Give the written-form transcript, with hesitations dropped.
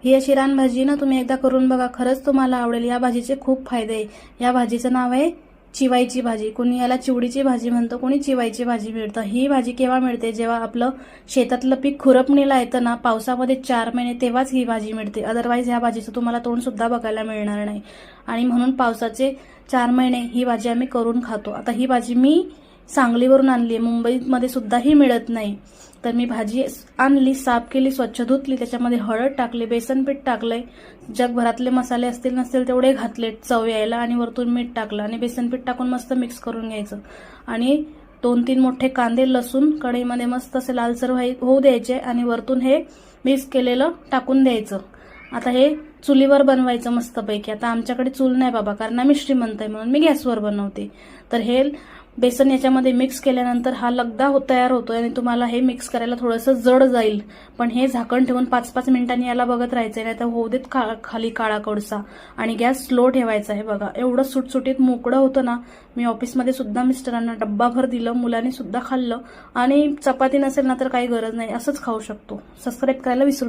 ही अशी रानभाजी ना तुम्ही एकदा करून बघा, खरंच तुम्हाला आवडेल। या भाजीचे खूप फायदे आहे। या भाजीचं नाव आहे चिवायची भाजी। कोणी याला चिवडीची भाजी म्हणतो, कोणी चिवायची भाजी मिळतं। ही भाजी केव्हा मिळते? जेव्हा आपलं शेतातलं पीक खुरपणीला येतं ना, पावसामध्ये 4 महिने, तेव्हाच ही भाजी मिळते। अदरवाईज ह्या भाजीचं तुम्हाला तोंड सुद्धा बघायला मिळणार नाही। आणि म्हणून पावसाचे 4 महिने ही भाजी आम्ही करून खातो। आता ही भाजी मी सांगलीवरून आणली आहे, मुंबईमध्ये सुद्धा ही मिळत नाही। तर मी भाजी आणली, साफ केली, स्वच्छ धुतली, त्याच्यामध्ये हळद टाकली, बेसन पीठ टाकलंय, जगभरातले मसाले असतील नसतील तेवढे घातले चव यायला, आणि वरतून मीठ टाकलं आणि बेसन पीठ टाकून मस्त मिक्स करून घ्यायचं। आणि 2-3 मोठे कांदे, लसूण कढईमध्ये मस्त असे लालसर होऊ द्यायचे आणि वरतून हे मिक्स केलेलं टाकून द्यायचं। आता हे चुलीवर बनवायचं मस्तपैकी। आता आमच्याकडे चूल नाही बाबा, कारण आम्ही श्रीमंत आहे म्हणून मी गॅसवर बनवते। तर हे बेसन याच्यामध्ये मिक्स केल्यानंतर हा लगदा तयार होतोय आणि तुम्हाला हे मिक्स करायला थोडंसं जड जाईल, पण हे झाकण ठेवून 5-5 मिनिटांनी याला बघत राहायचंय, नाही तर होऊ देत खाली काळा कडसा, आणि गॅस स्लो ठेवायचा आहे। बघा एवढं सुटसुटीत मोकळं होतं ना। मी ऑफिसमध्ये सुद्धा मिस्टरांना डब्बाभर दिलं, मुलांनी सुद्धा खाल्लं, आणि चपाती नसेल ना तर काही गरज नाही, असंच खाऊ शकतो। सबस्क्राईब करायला विसरू नका।